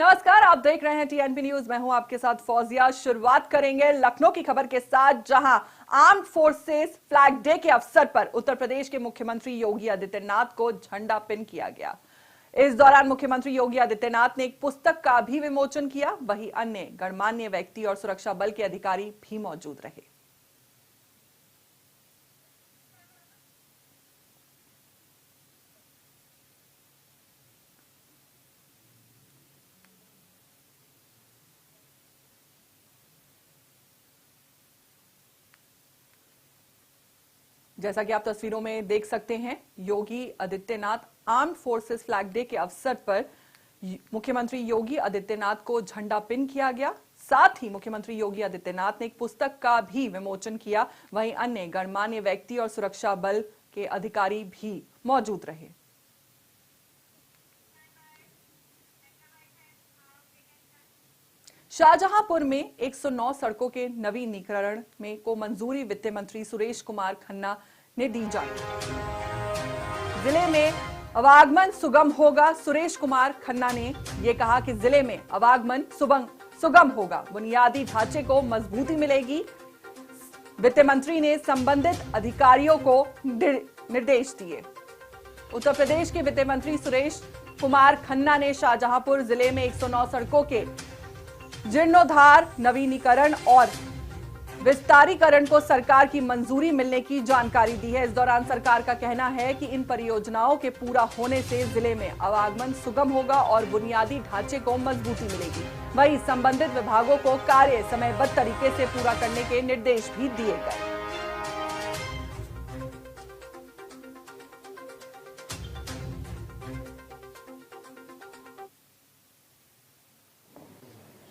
नमस्कार, आप देख रहे हैं टीएनपी न्यूज। मैं हूं आपके साथ फौजिया। शुरुआत करेंगे लखनऊ की खबर के साथ, जहां आर्म्ड फोर्सेस फ्लैग डे के अवसर पर उत्तर प्रदेश के मुख्यमंत्री योगी आदित्यनाथ को झंडा पिन किया गया। इस दौरान मुख्यमंत्री योगी आदित्यनाथ ने एक पुस्तक का भी विमोचन किया। वहीं अन्य गणमान्य व्यक्ति और सुरक्षा बल के अधिकारी भी मौजूद रहे। जैसा कि आप तस्वीरों में देख सकते हैं, Yogi Adityanath armed forces flag day के अवसर पर मुख्यमंत्री योगी आदित्यनाथ को झंडा पिन किया गया। साथ ही मुख्यमंत्री योगी आदित्यनाथ ने एक पुस्तक का भी विमोचन किया। वहीं अन्य गणमान्य व्यक्ति और सुरक्षा बल के अधिकारी भी मौजूद रहे। शाहजहांपुर में 109 सड़कों के नवीनीकरण में को मंजूरी वित्त मंत्री सुरेश कुमार खन्ना ने दी जानकारी। जिले में आवागमन सुगम होगा। सुरेश कुमार खन्ना ने यह कहा कि जिले में आवागमन सुगम होगा, बुनियादी ढांचे को मजबूती मिलेगी। वित्त मंत्री ने संबंधित अधिकारियों को निर्देश दिए। उत्तर प्रदेश के वित्त मंत्री सुरेश कुमार खन्ना ने शाहजहांपुर जिले में 109 सड़कों के जीर्णोद्धार, नवीनीकरण और विस्तारीकरण को सरकार की मंजूरी मिलने की जानकारी दी है। इस दौरान सरकार का कहना है कि इन परियोजनाओं के पूरा होने से जिले में आवागमन सुगम होगा और बुनियादी ढांचे को मजबूती मिलेगी। वहीं संबंधित विभागों को कार्य समयबद्ध तरीके से पूरा करने के निर्देश भी दिए गए।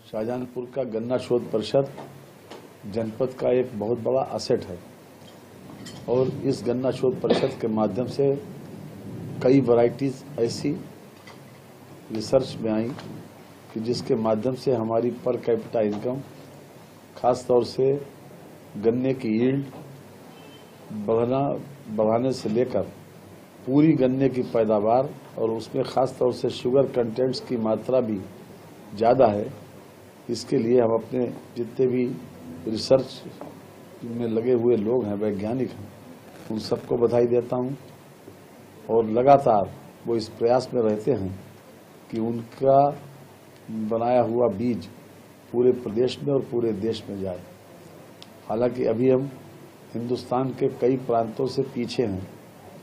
शाहजहांपुर का गन्ना शोध परिषद जनपद का एक बहुत बड़ा असेट है और इस गन्ना शोध परिषद के माध्यम से कई वैरायटीज ऐसी रिसर्च में आई कि जिसके माध्यम से हमारी पर कैपिटा इनकम, खास तौर से गन्ने की यील्ड बढ़ाने से लेकर पूरी गन्ने की पैदावार और उसमें खास तौर से शुगर कंटेंट्स की मात्रा भी ज़्यादा है। इसके लिए हम अपने जितने भी रिसर्च में लगे हुए लोग हैं, वैज्ञानिक हैं, उन सबको बधाई देता हूं और लगातार वो इस प्रयास में रहते हैं कि उनका बनाया हुआ बीज पूरे प्रदेश में और पूरे देश में जाए। हालांकि अभी हम हिंदुस्तान के कई प्रांतों से पीछे हैं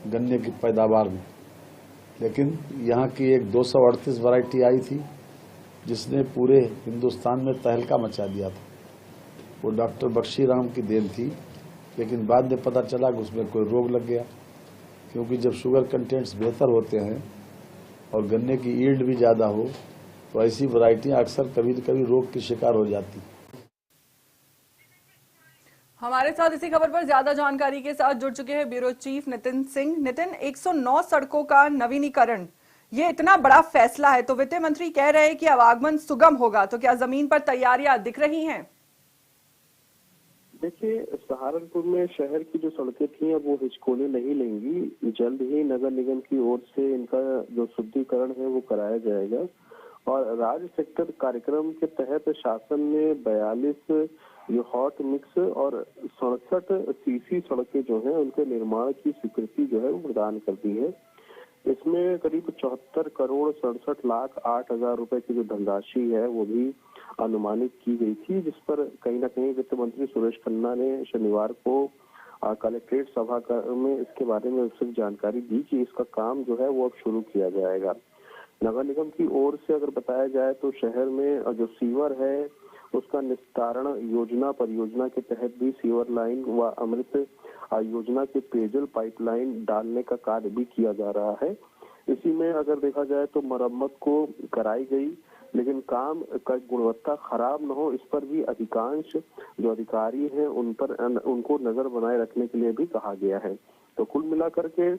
गन्ने की पैदावार में, लेकिन यहाँ की एक 238 वैरायटी आई थी जिसने पूरे हिंदुस्तान में तहलका मचा दिया था। वो डॉक्टर बख्शी राम की देन थी, लेकिन बाद में पता चला कि उसमें कोई रोग लग गया, क्योंकि जब शुगर कंटेंट्स बेहतर होते हैं और गन्ने की यील्ड भी ज़्यादा हो तो ऐसी वैरायटियां अक्सर कभी न कभी रोग की शिकार हो जाती। हमारे साथ इसी खबर पर ज्यादा जानकारी के साथ जुड़ चुके हैं ब्यूरो चीफ नितिन सिंह। नितिन, 109 सड़कों का नवीनीकरण, ये इतना बड़ा फैसला है, तो वित्त मंत्री कह रहे हैं कि आवागमन सुगम होगा, तो क्या जमीन पर तैयारियां दिख रही हैं? देखिए, सहारनपुर में शहर की जो सड़कें थी अब वो हिचकोले नहीं लेंगी। जल्द ही नगर निगम की ओर से इनका जो शुद्धिकरण है वो कराया जाएगा और राज्य सेक्टर कार्यक्रम के तहत शासन ने 42 जो हॉट मिक्स और 67 सीसी सड़कें जो है उनके निर्माण की स्वीकृति जो है वो प्रदान कर दी है। इसमें करीब 74 करोड़ 67 लाख 8 हजार रुपए की जो धनराशि है वो भी अनुमानित की गई थी, जिस पर कहीं ना कहीं वित्त मंत्री सुरेश खन्ना ने शनिवार को कलेक्ट्रेट सभा में इसके बारे में विस्तृत जानकारी दी कि इसका काम जो है वो अब शुरू किया जाएगा। नगर निगम की ओर से अगर बताया जाए तो शहर में जो सीवर है उसका निस्तारण योजना परियोजना के तहत भी सीवर लाइन व अमृत योजना के पेयजल पाइपलाइन डालने का कार्य भी किया जा रहा है। इसी में अगर देखा जाए तो मरम्मत को कराई गई, लेकिन काम का गुणवत्ता खराब न हो इस पर भी अधिकांश जो अधिकारी हैं उनको नजर बनाए रखने के लिए भी कहा गया है। तो कुल मिलाकर के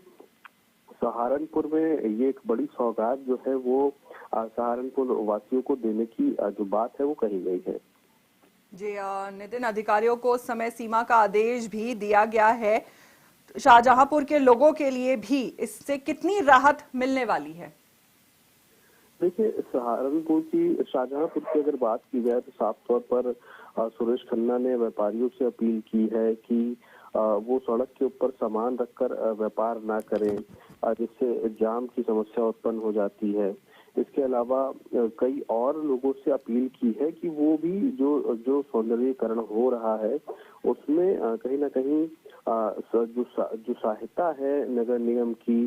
सहारनपुर में ये एक बड़ी सौगात जो है वो सहारनपुर वासियों को देने की जो बात है वो कही गई है। जी नितिन, अधिकारियों को समय सीमा का आदेश भी दिया गया है। शाहजहांपुर के लोगों के लिए भी इससे कितनी राहत मिलने वाली है? देखिए, सहारनपुर की शाहजहांपुर की अगर बात की जाए तो साफ तौर पर सुरेश खन्ना ने व्यापारियों से अपील की है कि वो सड़क के ऊपर सामान रखकर व्यापार ना करें, जिससे जाम की समस्या उत्पन्न हो जाती है। इसके अलावा कई और लोगों से अपील की है कि वो भी जो सौंदर्यीकरण हो रहा है उसमें कहीं ना कहीं जो सहायता है नगर निगम की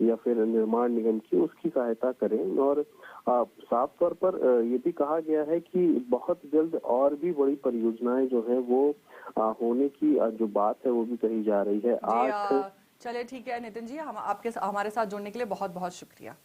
या फिर निर्माण निगम की, उसकी सहायता करें। और साफ तौर पर ये भी कहा गया है कि बहुत जल्द और भी बड़ी परियोजनाएं जो है वो होने की जो बात है वो भी कही जा रही है। चलिए ठीक है नितिन जी, हम हमारे साथ जुड़ने के लिए बहुत बहुत शुक्रिया।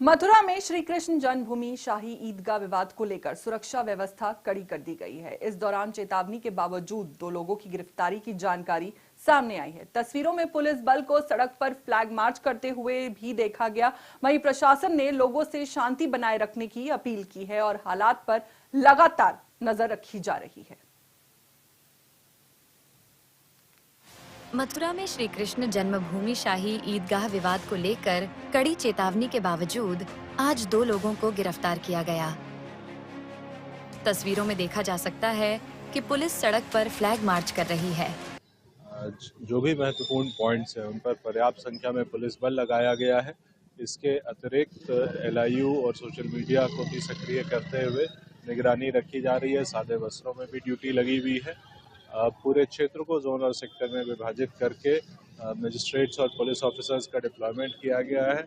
मथुरा में श्री कृष्ण जन्मभूमि शाही ईदगाह विवाद को लेकर सुरक्षा व्यवस्था कड़ी कर दी गई है। इस दौरान चेतावनी के बावजूद 2 लोगों की गिरफ्तारी की जानकारी सामने आई है। तस्वीरों में पुलिस बल को सड़क पर फ्लैग मार्च करते हुए भी देखा गया। वहीं प्रशासन ने लोगों से शांति बनाए रखने की अपील की है और हालात पर लगातार नजर रखी जा रही है। मथुरा में श्री कृष्ण जन्मभूमि शाही ईदगाह विवाद को लेकर कड़ी चेतावनी के बावजूद आज 2 लोगों को गिरफ्तार किया गया। तस्वीरों में देखा जा सकता है कि पुलिस सड़क पर फ्लैग मार्च कर रही है। आज जो भी महत्वपूर्ण पॉइंट्स हैं उन पर पर्याप्त संख्या में पुलिस बल लगाया गया है। इसके अतिरिक्त LIU और सोशल मीडिया को भी सक्रिय करते हुए निगरानी रखी जा रही है। सादे वस्त्रों में भी ड्यूटी लगी हुई है। पूरे क्षेत्र को जोन और सेक्टर में विभाजित करके मजिस्ट्रेट्स और पुलिस ऑफिसर्स का डिप्लॉयमेंट किया गया है।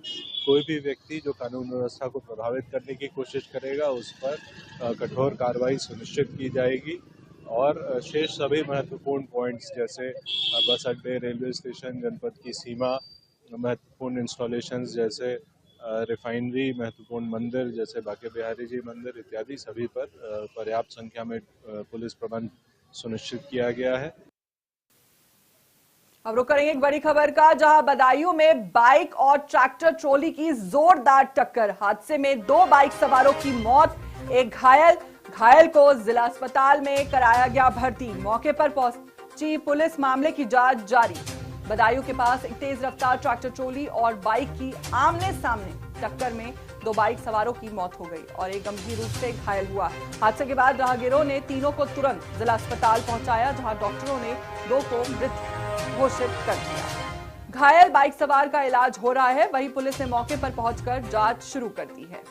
कोई भी व्यक्ति जो कानून व्यवस्था को प्रभावित करने की कोशिश करेगा उस पर कठोर कार्रवाई सुनिश्चित की जाएगी। और शेष सभी महत्वपूर्ण पॉइंट्स जैसे बस अड्डे, रेलवे स्टेशन, जनपद की सीमा, महत्वपूर्ण इंस्टॉलेशंस जैसे रिफाइनरी, महत्वपूर्ण मंदिर जैसे बांके बिहारी जी मंदिर इत्यादि सभी पर पर्याप्त संख्या में पुलिस प्रबंध सुनिश्चित किया गया है। अब रुक करेंगे एक बड़ी खबर का, जहां बदायूं में बाइक और ट्रैक्टर ट्रॉली की जोरदार टक्कर। हादसे में 2 बाइक सवारों की मौत, एक घायल को जिला अस्पताल में कराया गया भर्ती। मौके पर पहुंची पुलिस, मामले की जांच जारी। बदायूं के पास एक तेज रफ्तार ट्रैक्टर ट्रॉली और बाइक की आमने सामने टक्कर में 2 बाइक सवारों की मौत हो गई और एक गंभीर रूप से घायल हुआ। हादसे के बाद राहगीरों ने तीनों को तुरंत जिला अस्पताल पहुंचाया, जहां डॉक्टरों ने 2 को मृत घोषित कर दिया। घायल बाइक सवार का इलाज हो रहा है। वहीं पुलिस ने मौके पर पहुंचकर जांच शुरू कर दी है।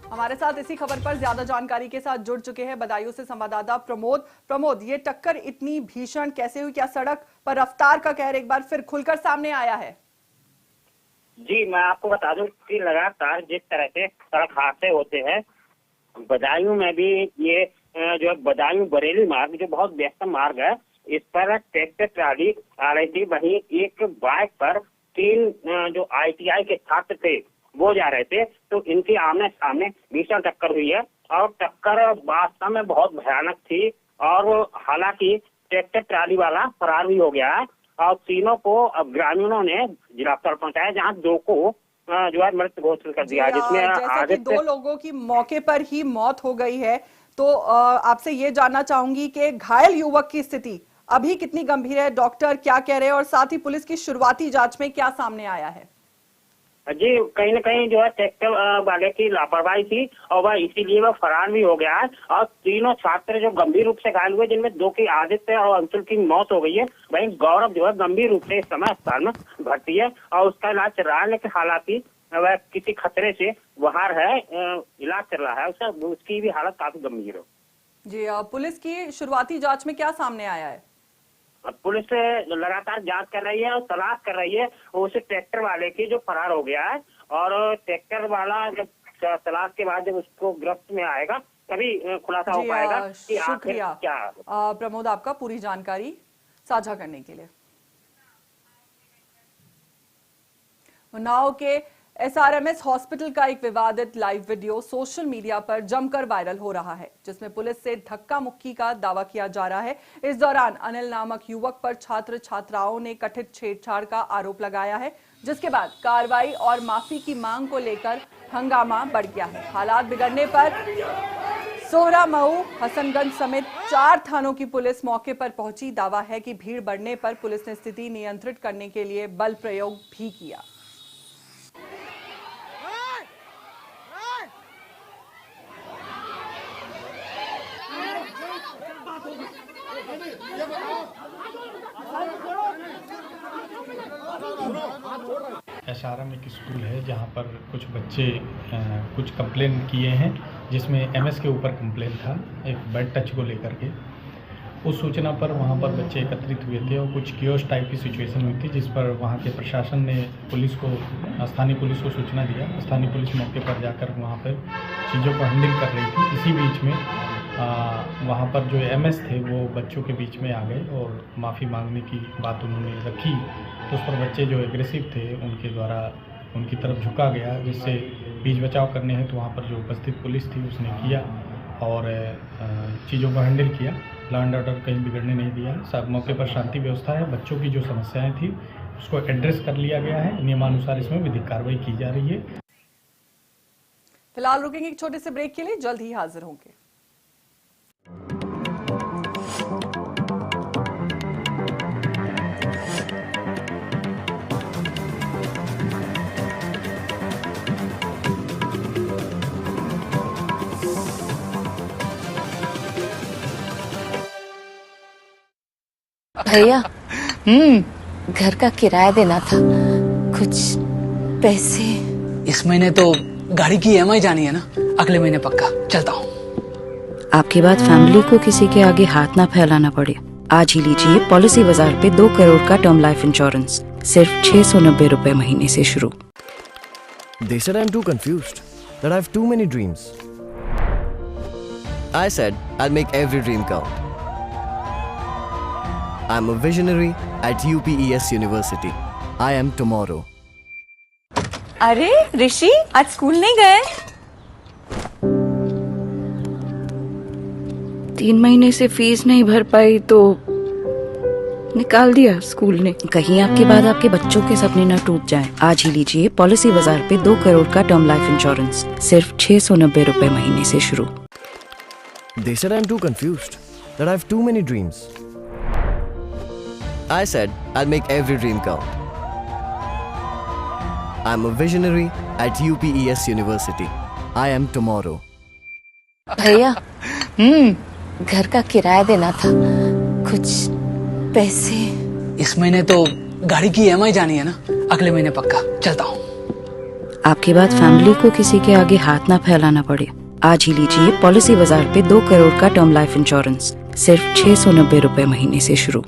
हमारे साथ इसी खबर पर ज्यादा जानकारी के साथ जुड़ चुके हैं बदायूं से संवाददाता प्रमोद, ये टक्कर इतनी भीषण कैसे हुई? क्या सड़क पर रफ्तार का कहर एक बार फिर खुलकर सामने आया है? जी, मैं आपको बता दूं कि लगातार जिस तरह से सड़क हादसे होते हैं, बदायूं में भी ये जो बदायूं बरेली मार्ग जो बहुत व्यस्त मार्ग है, इस पर ट्रैक्टर ट्राली आ रही थी। वहीं एक बाइक पर 3 जो ITI के छात्र थे वो जा रहे थे, तो इनकी आमने सामने भीषण टक्कर हुई है और टक्कर वास्तव में बहुत भयानक थी। और हालांकि ट्रैक्टर ट्राली वाला फरार भी हो गया है और तीनों को अब ग्रामीणों ने जिला अस्पताल पहुंचाया, जहां 2 को जो है मृत घोषित कर दिया, जिसमें जैसे कि 2 लोगों की मौके पर ही मौत हो गई है, तो आपसे ये जानना चाहूंगी कि घायल युवक की स्थिति अभी कितनी गंभीर है, डॉक्टर क्या कह रहे हैं और साथ ही पुलिस की शुरुआती जांच में क्या सामने आया है? जी, कहीं न कहीं जो है ट्रैक्टर वाले की लापरवाही थी और वह इसीलिए वह फरार भी हो गया है। और तीनों छात्र जो गंभीर रूप से घायल हुए, जिनमें 2 की आदित्य और अंशुल की मौत हो गई है। वहीं गौरव जो है गंभीर रूप से इस समय अस्पताल में भर्ती है और उसका इलाज चल रहा है, लेकिन हालांकि वह किसी खतरे से बाहर है, इलाज चल रहा है उसकी भी हालत काफी गंभीर है। जी, पुलिस की शुरुआती जाँच में क्या सामने आया है? पुलिस लगातार जांच कर रही है और तलाश कर रही है उस ट्रैक्टर वाले की जो फरार हो गया है। और ट्रैक्टर वाला जब तलाश के बाद जब उसको गिरफ्त में आएगा तभी खुलासा हो पाएगा कि आखिर क्या। प्रमोद, आपका पूरी जानकारी साझा करने के लिए। उन्नाव के SRMS हॉस्पिटल का एक विवादित लाइव वीडियो सोशल मीडिया पर जमकर वायरल हो रहा है, जिसमें पुलिस से धक्का मुक्की का दावा किया जा रहा है। इस दौरान अनिल नामक युवक पर छात्र छात्राओं ने कथित छेड़छाड़ का आरोप लगाया है, जिसके बाद कार्रवाई और माफी की मांग को लेकर हंगामा बढ़ गया है। हालात बिगड़ने पर सोहरा मऊ, हसनगंज समेत 4 थानों की पुलिस मौके पर पहुंची। दावा है कि भीड़ बढ़ने पर पुलिस ने स्थिति नियंत्रित करने के लिए बल प्रयोग भी किया। एसआरएम एक स्कूल है जहाँ पर कुछ बच्चे कुछ कंप्लेन किए हैं, जिसमें एमएस के ऊपर कंप्लेन था एक बेड टच को लेकर के। उस सूचना पर वहाँ पर बच्चे एकत्रित हुए थे और कुछ कियोस्क टाइप की सिचुएशन हुई थी, जिस पर वहाँ के प्रशासन ने स्थानीय पुलिस को सूचना दिया। स्थानीय पुलिस मौके पर जाकर वहाँ पर चीज़ों को हैंडल कर रही थी। इसी बीच में वहाँ पर जो एमएस थे वो बच्चों के बीच में आ गए और माफ़ी मांगने की बात उन्होंने रखी। तो उस पर बच्चे जो एग्रेसिव थे उनके द्वारा उनकी तरफ झुका गया, जिससे बीच बचाव करने हेतु वहाँ पर जो उपस्थित पुलिस थी उसने किया और चीज़ों को हैंडल किया। लॉ एंड ऑर्डर कहीं बिगड़ने नहीं दिया। सब मौके पर शांति व्यवस्था है। बच्चों की जो समस्याएं थी उसको एड्रेस कर लिया गया है। नियमानुसार इसमें विधिक कार्रवाई की जा रही है। फिलहाल रुकेंगे एक छोटे से ब्रेक के लिए, जल्द ही हाजिर होंगे। भैया घर का किराया देना था, कुछ पैसे। इस महीने तो गाड़ी की ईएमआई जानी है ना, अगले महीने पक्का। चलता हूँ। आपके बाद फैमिली को किसी के आगे हाथ ना फैलाना पड़े। आज ही लीजिए पॉलिसी बाजार पे 2 करोड़ का टर्म लाइफ इंश्योरेंस सिर्फ 690 रुपए महीने से शुरू। They said I'm too confused, that I have too many dreams. I said I'll make every dream come. I'm a visionary at UPES University. I am tomorrow. अरे ऋषि, आज स्कूल नहीं गए? 3 महीने से फीस नहीं भर पाई तो निकाल दिया स्कूल ने। कहीं आपके बाद आपके बच्चों के सपने न टूट जाएं। आज ही लीजिए पॉलिसी बाजार पे 2 करोड़ का टर्म लाइफ इंश्योरेंस सिर्फ 690 रुपए महीने से शुरू। They said I'm too confused, that I have too many dreams. I said I'll make every dream come. I'm a visionary at UPES University. I am tomorrow. भैया घर का किराया देना था, कुछ पैसे। इस महीने तो गाड़ी की ईएमआई जानी है ना, अगले महीने पक्का। चलता हूँ। आपके बाद फैमिली को किसी के आगे हाथ ना फैलाना पड़े। आज ही लीजिए पॉलिसी बाजार पे 2 करोड़ का टर्म लाइफ इंश्योरेंस सिर्फ 690 रुपए महीने से शुरू।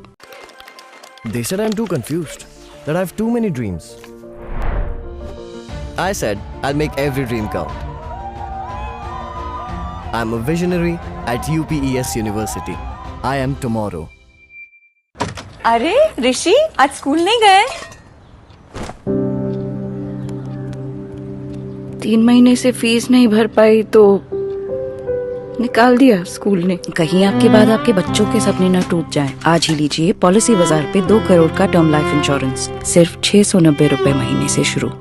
They said I'm too confused, that I have too many dreams. I said I'll make every dream come. I'm a visionary at UPES University. I am tomorrow. अरे ऋषि, आज स्कूल नहीं गए? 3 महीने से फीस नहीं भर पाई तो निकाल दिया स्कूल ने। कहीं आपके बाद आपके बच्चों के सपने न टूट जाएं। आज ही लीजिए पॉलिसी बाजार पे 2 करोड़ का टर्म लाइफ इंश्योरेंस सिर्फ 690 रुपए महीने से शुरू।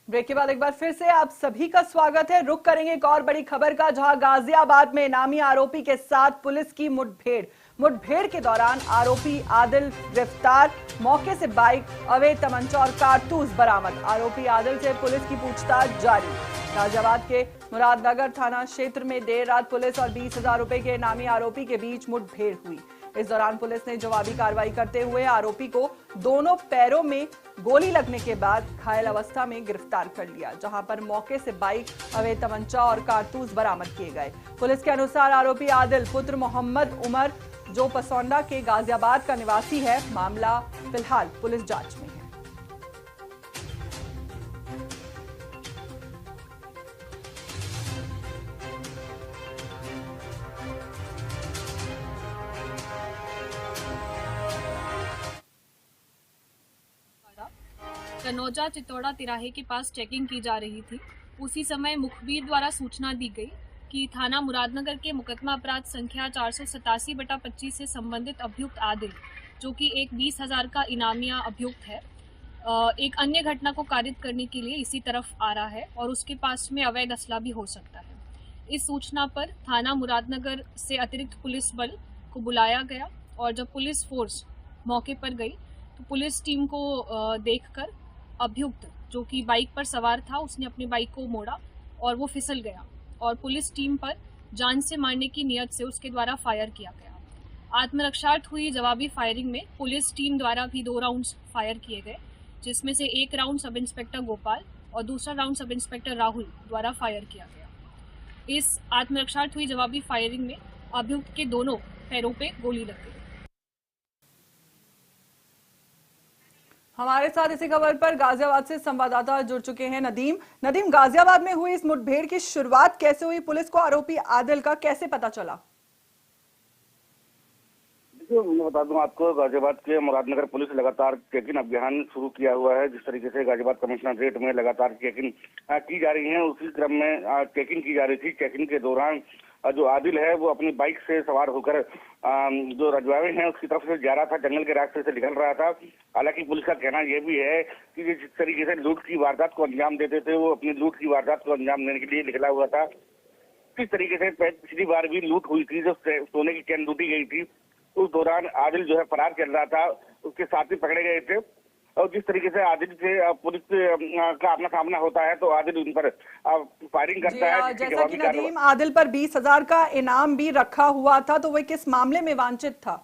ब्रेक के बाद एक बार फिर से आप सभी का स्वागत है। रुक करेंगे एक और बड़ी खबर का, जहां गाजियाबाद में इनामी आरोपी के साथ पुलिस की मुठभेड़ के दौरान आरोपी आदिल गिरफ्तार। मौके से बाइक, अवैध तमंचा और कारतूस बरामद। आरोपी आदिल से पुलिस की पूछताछ जारी। गाजियाबाद के मुरादनगर थाना क्षेत्र में देर रात पुलिस और 20,000 रुपए के इनामी आरोपी के बीच मुठभेड़ हुई। इस दौरान पुलिस ने जवाबी कार्रवाई करते हुए आरोपी को दोनों पैरों में गोली लगने के बाद घायल अवस्था में गिरफ्तार कर लिया, जहां पर मौके से बाइक, अवैध तमंचा और कारतूस बरामद किए गए। पुलिस के अनुसार आरोपी आदिल पुत्र मोहम्मद उमर, जो पसौंडा के गाजियाबाद का निवासी है। मामला फिलहाल पुलिस जांच में है। कनौजा चितौड़ा तिराहे के पास चेकिंग की जा रही थी। उसी समय मुखबिर द्वारा सूचना दी गई कि थाना मुरादनगर के मुकदमा अपराध संख्या 487/25 से संबंधित अभियुक्त आदिल, जो कि एक 20,000 का इनामिया अभियुक्त है, एक अन्य घटना को कारित करने के लिए इसी तरफ आ रहा है और उसके पास में अवैध असला भी हो सकता है। इस सूचना पर थाना मुरादनगर से अतिरिक्त पुलिस बल को बुलाया गया और जब पुलिस फोर्स मौके पर गई तो पुलिस टीम को देखकर अभियुक्त, जो कि बाइक पर सवार था, उसने अपनी बाइक को मोड़ा और वो फिसल गया और पुलिस टीम पर जान से मारने की नियत से उसके द्वारा फायर किया गया। आत्मरक्षार्थ हुई जवाबी फायरिंग में पुलिस टीम द्वारा भी 2 राउंड्स फायर किए गए, जिसमें से एक राउंड सब इंस्पेक्टर गोपाल और दूसरा राउंड सब इंस्पेक्टर राहुल द्वारा फायर किया गया। इस आत्मरक्षार्थ हुई जवाबी फायरिंग में अभियुक्त के दोनों पैरों पे गोली लग गई। हमारे साथ इसी खबर पर गाजियाबाद से संवाददाता जुड़ चुके हैं नदीम। गाजियाबाद में हुई इस मुठभेड़ की शुरुआत कैसे हुई? पुलिस को आरोपी आदिल का कैसे पता चला? मैं बता दूं आपको, गाजियाबाद के मुरादनगर पुलिस लगातार चेकिंग अभियान शुरू किया हुआ है। जिस तरीके से गाजियाबाद कमिश्नरेट में लगातार चेकिंग की जा रही है, उसी क्रम में चेकिंग की जा रही थी। चेकिंग के दौरान जो आदिल है वो अपनी बाइक से सवार होकर जो रजवावे हैं उसकी तरफ से जा रहा था, जंगल के रास्ते से निकल रहा था। हालांकि पुलिस का कहना यह भी है कि जिस तरीके से लूट की वारदात को अंजाम देते थे, वो अपनी लूट की वारदात को अंजाम देने के लिए निकला हुआ था। किस तरीके से पिछली बार भी लूट हुई थी, जब सोने की चैन लूटी गई थी, उस दौरान आदिल जो है फरार चल रहा था, उसके साथी पकड़े गए थे। और जिस तरीके से आदिल से पुलिस का अपना सामना होता है तो आदिल उन पर फायरिंग करता है। जैसा कि नदीम, आदिल पर 20,000 का इनाम भी रखा हुआ था, तो वह किस मामले में वांछित था?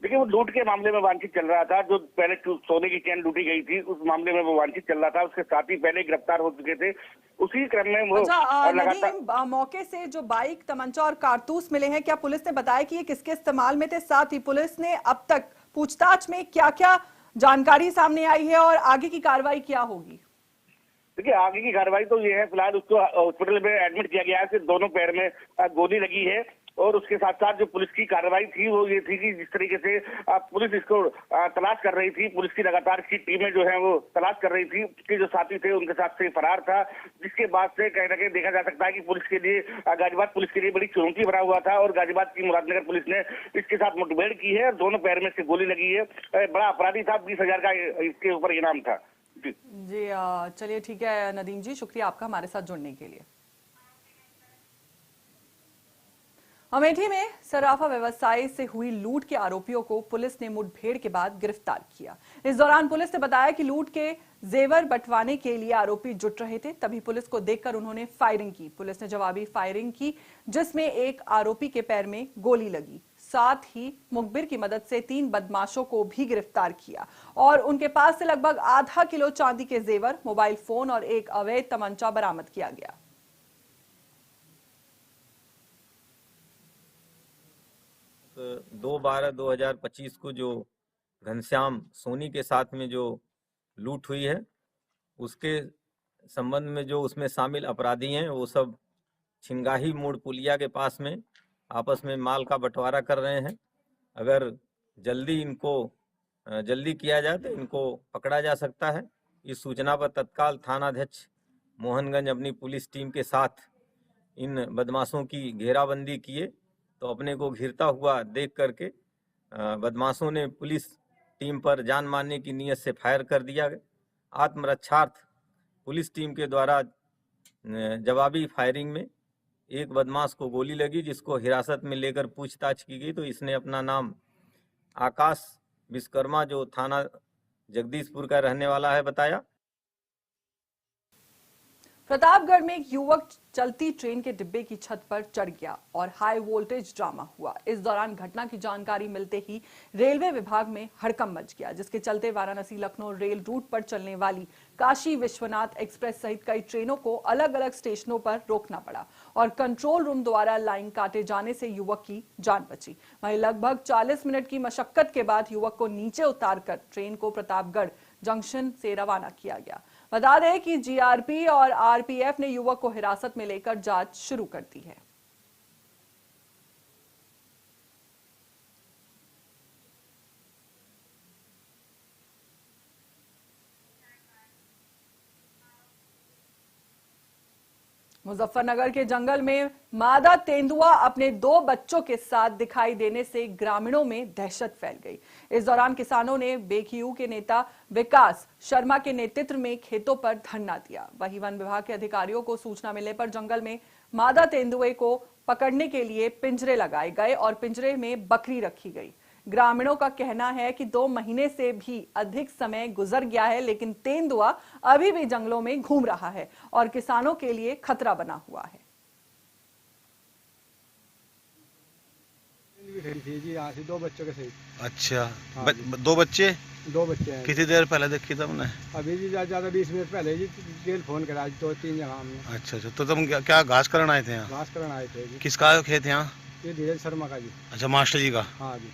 देखिए, वो लूट के मामले में वांछित चल रहा था। जो पहले सोने की चैन लूटी गई थी, उस मामले में वो वांछित चल रहा था। उसके साथी पहले गिरफ्तार हो चुके थे। उसी क्रम में वो लगातार मौके से जो बाइक, तमंचा और कारतूस मिले हैं, क्या पुलिस ने बताया कि ये किसके इस्तेमाल में थे? साथ ही पुलिस ने अब तक पूछताछ में क्या क्या जानकारी सामने आई है और आगे की कार्रवाई क्या होगी? देखिए, आगे की कार्रवाई तो ये है, फिलहाल उसको हॉस्पिटल में एडमिट किया गया है। सिर्फ दोनों पैर में गोली लगी है। और उसके साथ साथ जो पुलिस की कार्रवाई थी वो ये थी कि जिस तरीके से पुलिस इसको तलाश कर रही थी, पुलिस की लगातार की टीमें जो है वो तलाश कर रही थी कि जो साथी थे उनके साथ से फरार था, जिसके बाद से कहीं ना कहीं देखा जा सकता है कि पुलिस के लिए, गाजियाबाद पुलिस के लिए बड़ी चुनौती भरा हुआ था। और गाजियाबाद की मुरादनगर पुलिस ने इसके साथ मुठभेड़ की है। दोनों पैर में से गोली लगी है। बड़ा अपराधी था, 20,000 का इसके ऊपर इनाम था। जी चलिए, ठीक है नदीम जी, शुक्रिया आपका हमारे साथ जुड़ने के लिए। अमेठी में सराफा व्यवसाय से हुई लूट के आरोपियों को पुलिस ने मुठभेड़ के बाद गिरफ्तार किया। इस दौरान पुलिस ने बताया कि लूट के जेवर बंटवाने के लिए आरोपी जुट रहे थे, तभी पुलिस को देखकर उन्होंने फायरिंग की। पुलिस ने जवाबी फायरिंग की, जिसमें एक आरोपी के पैर में गोली लगी। साथ ही मुखबिर की मदद से 3 बदमाशों को भी गिरफ्तार किया और उनके पास से लगभग आधा किलो चांदी के जेवर, मोबाइल फोन और एक अवैध तमंचा बरामद किया गया। 2/12/2025 को जो घनश्याम सोनी के साथ में जो लूट हुई है, उसके संबंध में जो उसमें शामिल अपराधी हैं वो सब छिंगाही मोड़ पुलिया के पास में आपस में माल का बंटवारा कर रहे हैं। अगर जल्दी किया जाए तो इनको पकड़ा जा सकता है। इस सूचना पर तत्काल थानाध्यक्ष मोहनगंज अपनी पुलिस टीम के साथ इन बदमाशों की घेराबंदी किए, तो अपने को घिरता हुआ देख करके बदमाशों ने पुलिस टीम पर जान मारने की नीयत से फायर कर दिया। आत्मरक्षार्थ पुलिस टीम के द्वारा जवाबी फायरिंग में एक बदमाश को गोली लगी, जिसको हिरासत में लेकर पूछताछ की गई तो इसने अपना नाम आकाश विश्वकर्मा, जो थाना जगदीशपुर का रहने वाला है, बताया। प्रतापगढ़ में एक युवक चलती ट्रेन के डिब्बे की छत पर चढ़ गया और हाई वोल्टेज ड्रामा हुआ। इस दौरान घटना की जानकारी मिलते ही रेलवे विभाग में हड़कंप मच गया, जिसके चलते वाराणसी लखनऊ रेल रूट पर चलने वाली काशी विश्वनाथ एक्सप्रेस सहित कई ट्रेनों को अलग अलग स्टेशनों पर रोकना पड़ा और कंट्रोल रूम द्वारा लाइन काटे जाने से युवक की जान बची। वहीं लगभग 40 मिनट की मशक्कत के बाद युवक को नीचे उतारकर ट्रेन को प्रतापगढ़ जंक्शन से रवाना किया गया। बता दें कि जीआरपी और आरपीएफ ने युवक को हिरासत में लेकर जांच शुरू कर दी है। मुजफ्फरनगर के जंगल में मादा तेंदुआ अपने 2 बच्चों के साथ दिखाई देने से ग्रामीणों में दहशत फैल गई। इस दौरान किसानों ने बेखियू के नेता विकास शर्मा के नेतृत्व में खेतों पर धरना दिया। वहीं वन विभाग के अधिकारियों को सूचना मिलने पर जंगल में मादा तेंदुए को पकड़ने के लिए पिंजरे लगाए गए और पिंजरे में बकरी रखी गई। ग्रामीणों का कहना है कि 2 महीने से भी अधिक समय गुजर गया है, लेकिन तेंदुआ अभी भी जंगलों में घूम रहा है और किसानों के लिए खतरा बना हुआ है। जी यहाँ से 2 बच्चों के सहित। अच्छा, 2 बच्चे? 2 बच्चे हैं। कितनी देर पहले देखी था हमने? अभी जी ज्यादा 20 मिनट पहले जी टेलीफोन करा 2-3 जगह हमने। अच्छा, तो तुम क्या घास करने आए थे यहाँ? घास करने आए थे जी। किसका खेत यहाँ? ये धीरज शर्मा का जी। अच्छा, मास्टर जी का। हाँ जी।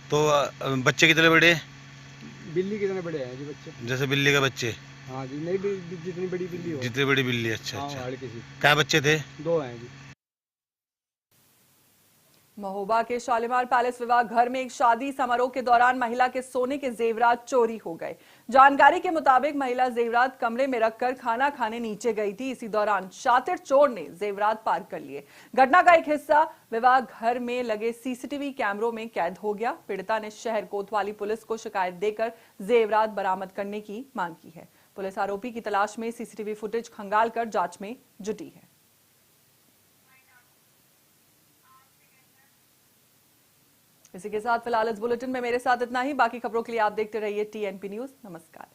तो बच्चे कितने बड़े? बिल्ली कितने बड़े हैं जी बच्चे? जैसे बिल्ली के बच्चे? हाँ जी, नहीं जितनी बड़ी बिल्ली हो। जितनी बड़ी बिल्ली। अच्छा हाँ, अच्छा। क्या बच्चे थे? 2 हैं जी। महोबा के शालीमार पैलेस विवाह घर में एक शादी समारोह के दौरान महिला के सोने के जेवरात चोरी हो गए। जानकारी के मुताबिक महिला जेवरात कमरे में रखकर खाना खाने नीचे गई थी। इसी दौरान शातिर चोर ने जेवरात पार कर लिए। घटना का एक हिस्सा विवाह घर में लगे सीसीटीवी कैमरों में कैद हो गया। पीड़िता ने शहर कोतवाली पुलिस को शिकायत देकर जेवरात बरामद करने की मांग की है। पुलिस आरोपी की तलाश में सीसीटीवी फुटेज खंगालकर जांच में जुटी है। इसी के साथ फिलहाल इस बुलेटिन में मेरे साथ इतना ही। बाकी खबरों के लिए आप देखते रहिए TNP न्यूज। नमस्कार।